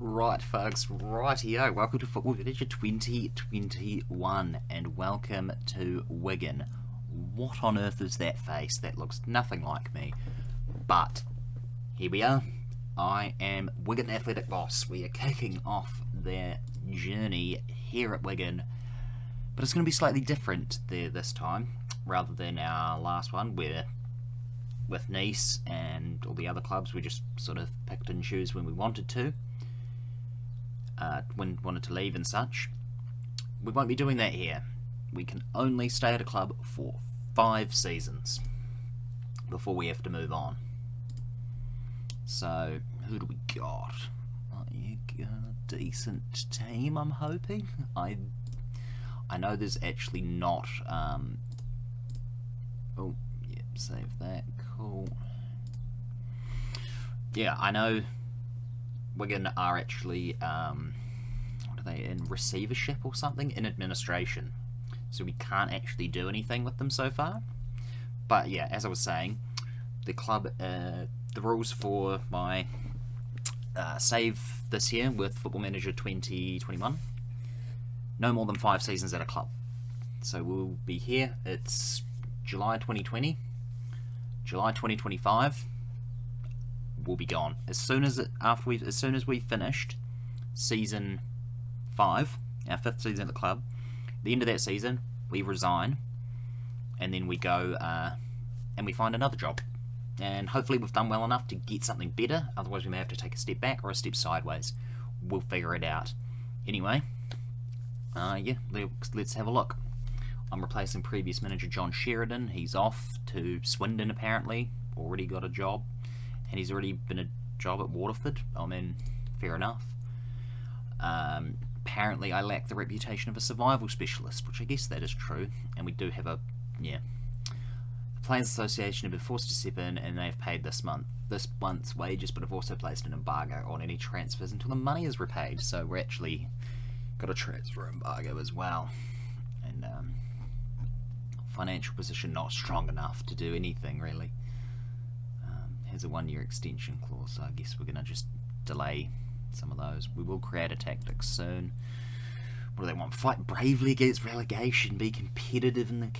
Right, folks, rightio. Welcome to Football Manager 2021 and welcome to Wigan. What on earth is that face? That looks nothing like me. But here we are. I am Wigan Athletic Boss. We are kicking off their journey here at Wigan, but it's going to be slightly different there this time rather than our last one where with Nice and all the other clubs we just sort of picked and choose when we wanted to. When wanted to leave and such. We won't be doing that here. We can only stay at a club for 5 seasons before we have to move on. So, who do we got? You got a decent team, I'm hoping. I know there's actually not... oh, yeah, save that. Cool. Yeah, I know Wigan are actually, what are they, in receivership or something? In administration. So we can't actually do anything with them so far. But yeah, as I was saying, the club, the rules for my save this year with Football Manager 2021, no more than 5 seasons at a club. So we'll be here, it's July 2020, July 2025, we'll be gone. As soon as we finished season 5, our 5th season at the club, at the end of that season, we resign, and then we go and we find another job. And hopefully we've done well enough to get something better, otherwise we may have to take a step back or a step sideways. We'll figure it out. Anyway, yeah, let's have a look. I'm replacing previous manager John Sheridan. He's off to Swindon apparently, already got a job. And he's already been a job at Waterford. I mean, fair enough. Apparently I lack the reputation of a survival specialist, which I guess that is true. And we do have a, yeah. The Players Association have been forced to step in and they've paid this month's wages, but have also placed an embargo on any transfers until the money is repaid. So we're actually got a transfer embargo as well. And financial position not strong enough to do anything really. Has a 1-year extension clause, so I guess we're going to just delay some of those. We will create a tactic soon. What do they want? Fight bravely against relegation, be competitive in the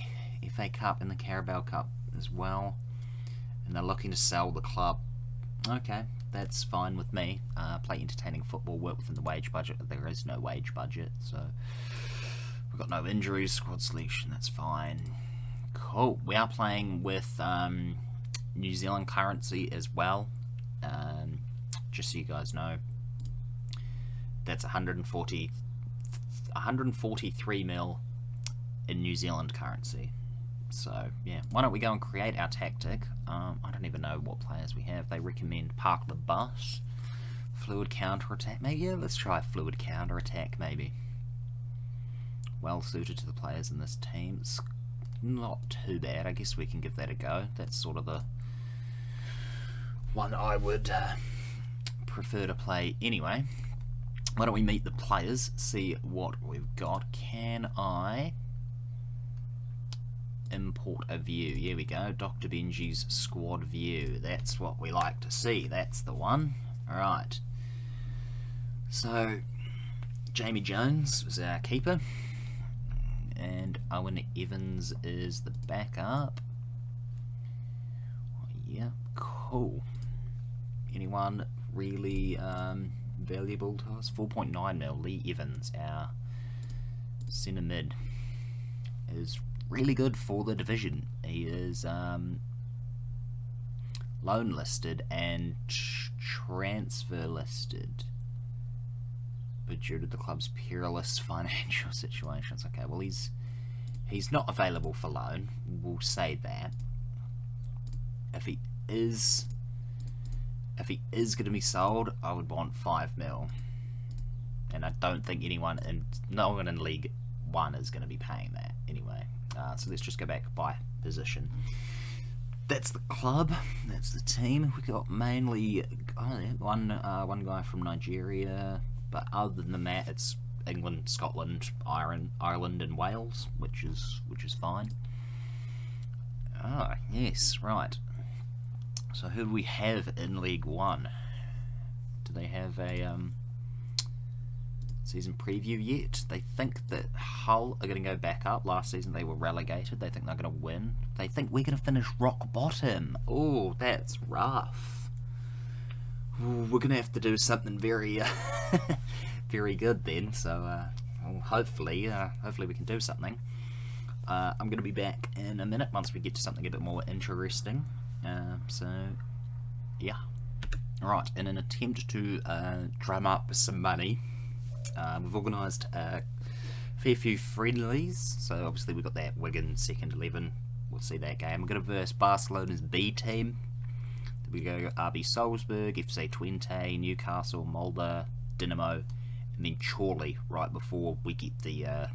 FA Cup and the Carabao Cup as well. And they're looking to sell the club. Okay, that's fine with me. Play entertaining football, work within the wage budget. There is no wage budget, so we've got no injuries, squad selection, that's fine. Cool. We are playing with New Zealand currency as well, just so you guys know. That's 143 mil in New Zealand currency. So yeah, why don't we go and create our tactic? I don't even know what players we have. They recommend park the bus, fluid counter attack. Maybe yeah, let's try fluid counter attack. Maybe well suited to the players in this team. It's not too bad. I guess we can give that a go. That's sort of the one I would prefer to play anyway. Why don't we meet the players, see what we've got. Can I import a view? Here we go, Dr. Benji's squad view. That's what we like to see. That's the one. Alright. So, Jamie Jones was our keeper. And Owen Evans is the backup. Oh, yeah, cool. Anyone really valuable to us? 4.9 mil. Lee Evans, our centre mid, is really good for the division. He is loan listed and transfer listed, but due to the club's perilous financial situations. Okay, well he's not available for loan. We'll say that. If he is going to be sold, I would want 5 mil. And I don't think no one in League 1 is going to be paying that anyway. So let's just go back by position. That's the club. That's the team. We got mainly one guy from Nigeria, but other than that, it's England, Scotland, Ireland, and Wales, which is fine. Ah, yes, right. So who do we have in League One? Do they have a season preview yet. They think that Hull are going to go back up. Last season they were relegated. They think they're going to win. They think we're going to finish rock bottom. Oh, that's rough. Ooh, we're going to have to do something very, very good then. So well, hopefully we can do something. I'm going to be back in a minute once we get to something a bit more interesting. So, yeah. Right, in an attempt to drum up some money, we've organised a fair few friendlies. So obviously we've got that Wigan second 11. We'll see that game. We're going to verse Barcelona's B team. Then we go RB Salzburg, FC Twente, Newcastle, Molde, Dinamo, and then Chorley right before we get the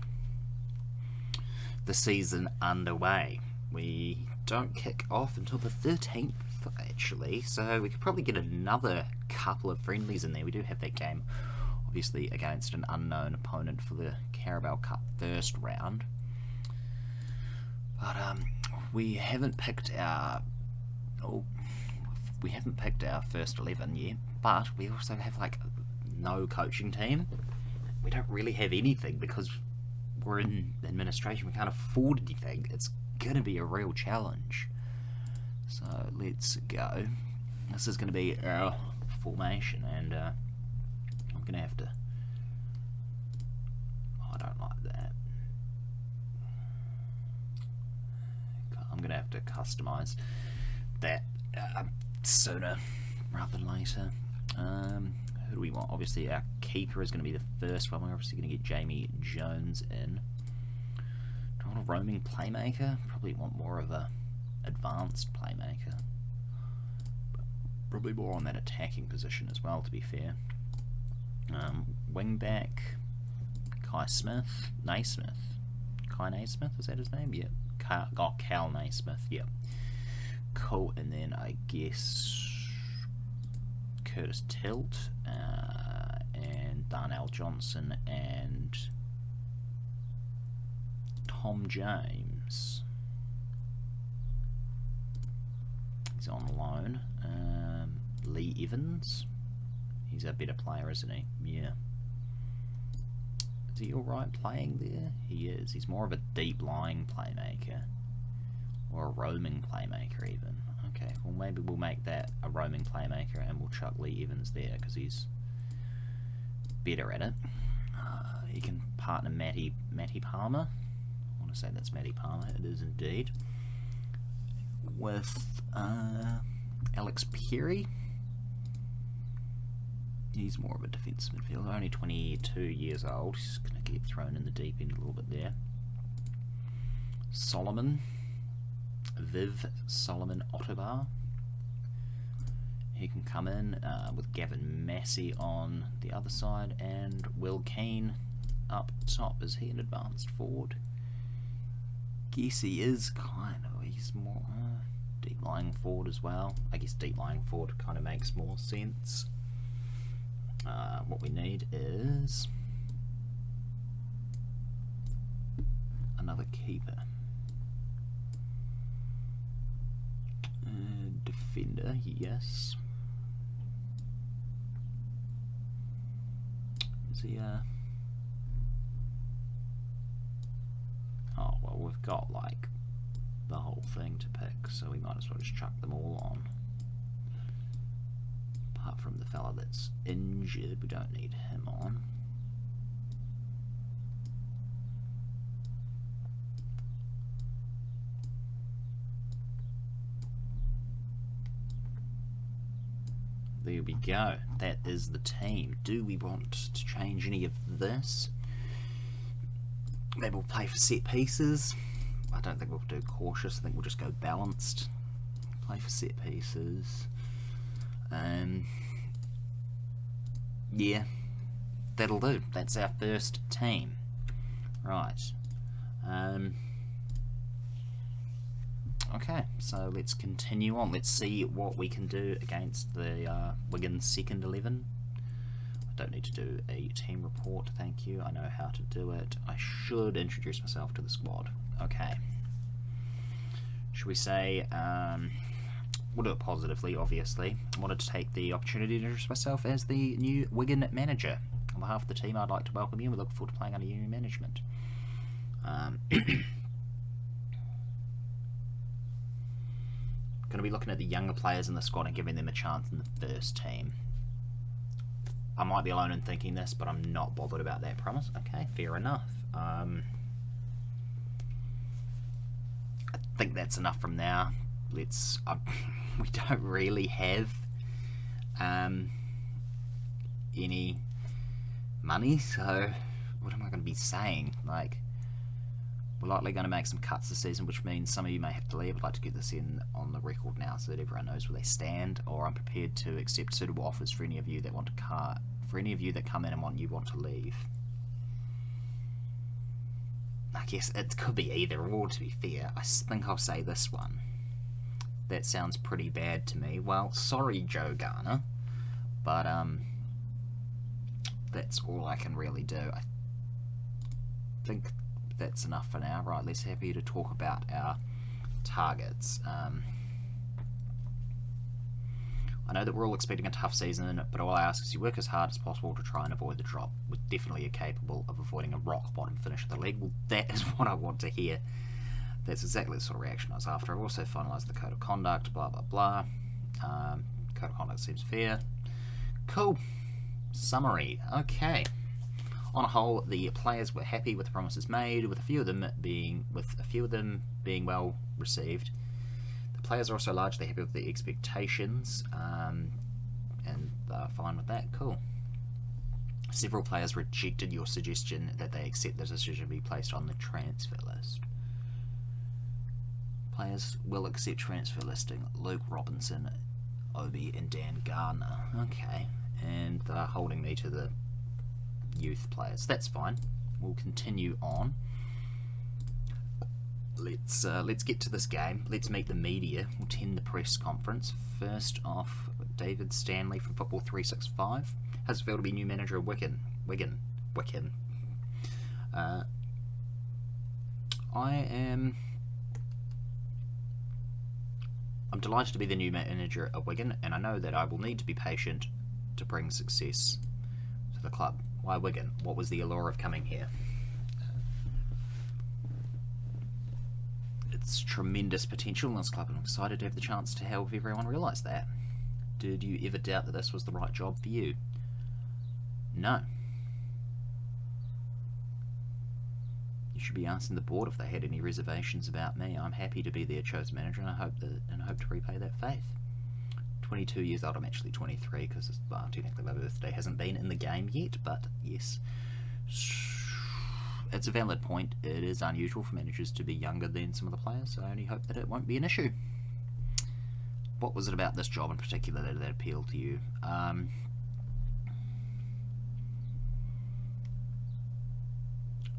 season underway. We don't kick off until the 13th actually, so we could probably get another couple of friendlies in there. We do have that game obviously against an unknown opponent for the Carabao Cup first round, but we haven't picked our first 11 yet. But we also have like no coaching team. We don't really have anything because we're in administration. We can't afford anything. It's gonna be a real challenge. So let's go. This is gonna be our formation, and I'm gonna have to. I don't like that. I'm gonna have to customize that sooner rather than later. Who do we want? Obviously our keeper is going to be the first one. We're obviously going to get Jamie Jones in. Do I want a roaming playmaker? Probably want more of a advanced playmaker. Probably more on that attacking position as well, to be fair. Wing back, Kai Naismith, is that his name? Yeah. Cal Naismith, yeah. Cool, and then I guess Curtis Tilt, and Darnell Johnson, and Tom James. He's on loan. Lee Evans. He's a better player, isn't he? Yeah. Is he alright playing there? He is. He's more of a deep-lying playmaker. Or a roaming playmaker, even. Okay, well maybe we'll make that a roaming playmaker and we'll chuck Lee Evans there because he's better at it. He can partner Matty Palmer. I want to say that's Matty Palmer. It is indeed. With Alex Perry. He's more of a defensive midfielder, only 22 years old. He's going to get thrown in the deep end a little bit there. Viv Solomon Ottobar. He can come in with Gavin Massey on the other side, and Will Keane up top. Is he an advanced forward? Guess he is he's more deep lying forward as well. I guess deep lying forward kind of makes more sense. What we need is another keeper. Defender, yes. Is he oh well, we've got like the whole thing to pick, so we might as well just chuck them all on. Apart from the fella that's injured, we don't need him on. There we go. That is the team. Do we want to change any of this? Maybe we'll play for set pieces. I don't think we'll do cautious. I think we'll just go balanced. Play for set pieces. Yeah, that'll do. That's our first team. Right. Okay, so let's continue on. Let's see what we can do against the Wigan second 11. I don't need to do a team report, thank you. I know how to do it. I should introduce myself to the squad. Okay. Should we say, we'll do it positively, obviously. I wanted to take the opportunity to introduce myself as the new Wigan manager. On behalf of the team, I'd like to welcome you and we look forward to playing under your new management. Going to be looking at the younger players in the squad and giving them a chance in the first team. I might be alone in thinking this, but I'm not bothered about that promise. Okay, fair enough. I think that's enough from now. Let's. We don't really have any money, so what am I going to be saying? Like, we're likely going to make some cuts this season, which means some of you may have to leave. I'd like to get this in on the record now so that everyone knows where they stand, or I'm prepared to accept suitable offers for any of you that want to for any of you that come in and want to leave. I guess it could be either or, to be fair. I think I'll say this one. That sounds pretty bad to me. Well, sorry, Joe Garner, but that's all I can really do. I think that's enough for now. Right, let's have you to talk about our targets. I know that we're all expecting a tough season, but all I ask is you work as hard as possible to try and avoid the drop. We definitely are capable of avoiding a rock bottom finish of the league. Well, that is what I want to hear. That's exactly the sort of reaction I was after. I've also finalised the code of conduct, blah blah blah. Code of conduct seems fair. Cool. Summary. Okay. On a whole, the players were happy with the promises made, with a few of them being well received. The players are also largely happy with the expectations, and they're fine with that. Cool. Several players rejected your suggestion that they accept the decision be placed on the transfer list. Players will accept transfer listing: Luke Robinson, Obi, and Dan Gardner. Okay, and they're holding me to the youth players. That's fine. We'll continue on. Let's get to this game. Let's meet the media. We'll attend the press conference. First off, David Stanley from Football 365. How's it feel to be new manager of Wigan? I'm delighted to be the new manager of Wigan, and I know that I will need to be patient to bring success to the club. Why Wigan? What was the allure of coming here? It's tremendous potential in this club, and I'm excited to have the chance to help everyone realise that. Did you ever doubt that this was the right job for you? No. You should be asking the board if they had any reservations about me. I'm happy to be their chosen manager, and I hope to repay that faith. 22 years old. I'm actually 23 because technically my birthday hasn't been in the game yet, but yes, it's a valid point. It is unusual for managers to be younger than some of the players, so I only hope that it won't be an issue. What was it about this job in particular that appealed to you?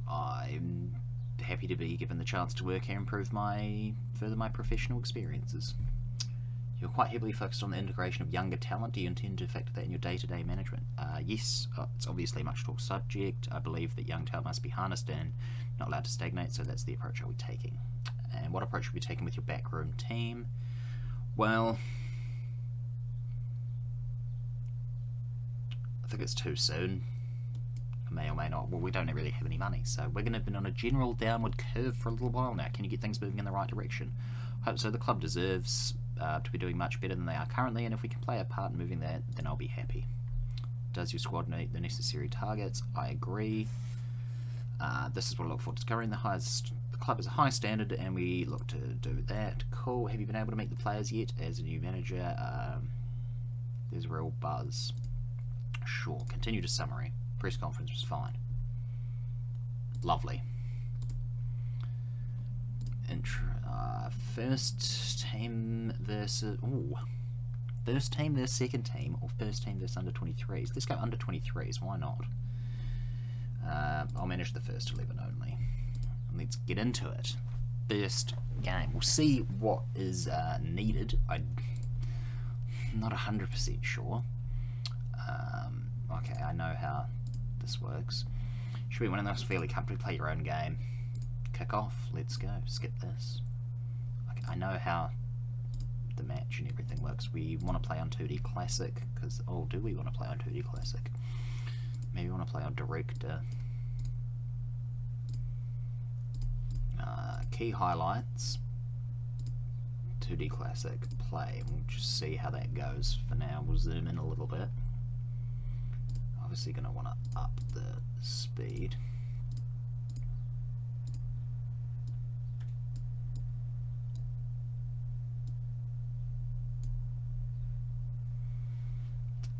I'm happy to be given the chance to work here and further my professional experiences. You're quite heavily focused on the integration of younger talent. Do you intend to factor that in your day-to-day management? Yes, it's obviously a much talked subject. I believe that young talent must be harnessed and not allowed to stagnate, so that's the approach I'll be taking. And what approach will you be taking with your backroom team? Well, I think it's too soon. I may or may not. Well, we don't really have any money, so we're going to have been on a general downward curve for a little while now. Can you get things moving in the right direction? Hope so. The club deserves to be doing much better than they are currently, and if we can play a part in moving that, then I'll be happy. Does your squad meet the necessary targets? I agree. This is what I look for. Discovering the club is a high standard, and we look to do that. Cool. Have you been able to meet the players yet? As a new manager, there's a real buzz. Sure. Continue to summary. Press conference was fine. Lovely. First team versus second team, or first team versus under 23s. Let's go under 23s. Why not? I'll manage the first 11 only. Let's get into it. First game. We'll see what is needed. I'm not 100% sure. Okay, I know how this works. Should be one of those fairly comfortably play your own game. Kick off. Let's go. Skip this. Okay, I know how the match and everything works. We want to play on 2D Classic because do we want to play on 2D Classic? Maybe I want to play on director. Key highlights. 2D classic play. We'll just see how that goes. For now, we'll zoom in a little bit. Obviously, going to want to up the speed.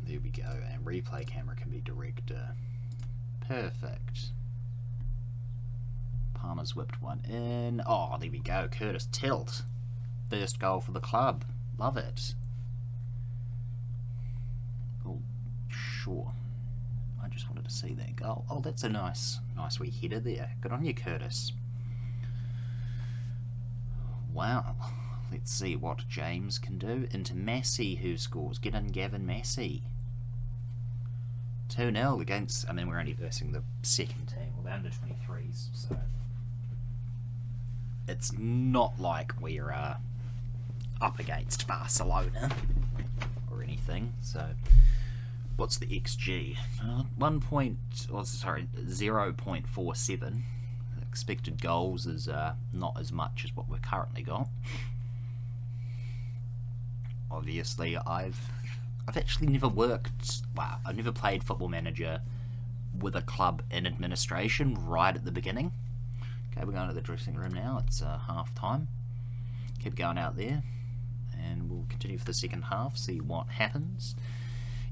There we go, and replay camera can be director. Perfect. Palmer's whipped one in. Oh, there we go. Curtis Tilt. First goal for the club. Love it. Oh, sure. I just wanted to see that goal. Oh, that's a nice wee header there. Good on you, Curtis. Wow. Let's see what James can do. Into Massey, who scores. Get in Gavin Massey. 2-0 against, I mean, we're only versing the second team, well, the under-23s, so it's not like we're up against Barcelona or anything. So what's the XG? 0.47. Expected goals is not as much as what we've currently got. Obviously, I've actually never worked, well, I've never played Football Manager with a club in administration right at the beginning. Okay, we're going to the dressing room now. It's half time. Keep going out there, and we'll continue for the second half, see what happens.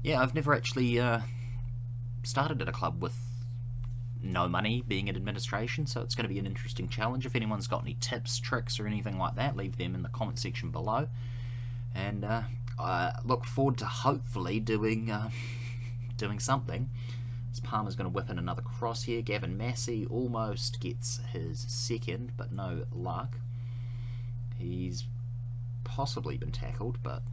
Yeah, I've never actually started at a club with no money being in administration, so it's going to be an interesting challenge. If anyone's got any tips, tricks, or anything like that, leave them in the comment section below. And I look forward to hopefully doing something. As Palmer's going to whip in another cross here. Gavin Massey almost gets his second, but no luck. He's possibly been tackled, but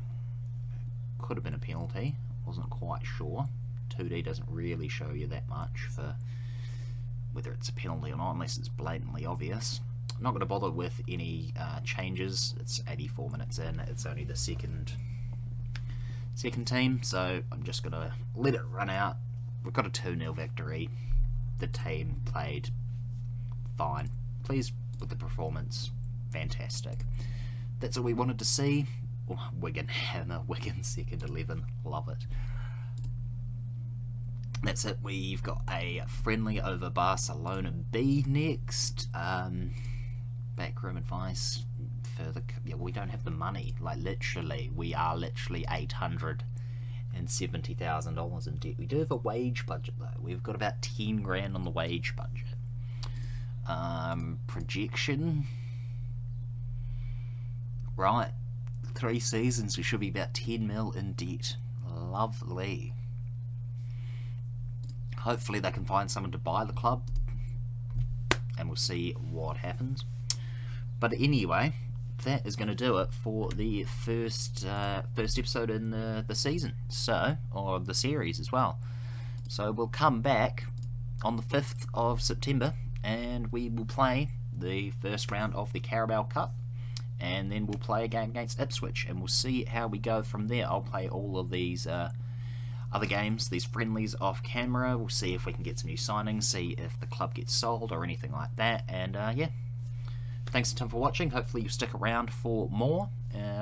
could have been a penalty. Wasn't quite sure. 2D doesn't really show you that much for whether it's a penalty or not, unless it's blatantly obvious. I'm not going to bother with any changes. It's 84 minutes in. It's only the second team, so I'm just going to let it run out. We've got a 2-0 victory. The team played fine. Pleased with the performance. Fantastic. That's all we wanted to see. Oh, Wigan hammer. Wigan second 11. Love it. That's it. We've got a friendly over Barcelona B next. Backroom advice. Further, yeah, we don't have the money. Like literally, we are literally $870,000 in debt. We do have a wage budget though. We've got about 10 grand on the wage budget. Projection. Right, 3 seasons. We should be about 10 mil in debt. Lovely. Hopefully they can find someone to buy the club, and we'll see what happens. But anyway, that is going to do it for the first episode in the season, or the series as well. So we'll come back on the 5th of September, and we will play the first round of the Carabao Cup, and then we'll play a game against Ipswich, and we'll see how we go from there. I'll play all of these other games, these friendlies off camera. We'll see if we can get some new signings, see if the club gets sold or anything like that, and yeah. Thanks a ton for watching. Hopefully you stick around for more.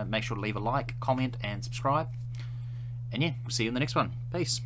Make sure to leave a like, comment, and subscribe. And yeah, we'll see you in the next one. Peace.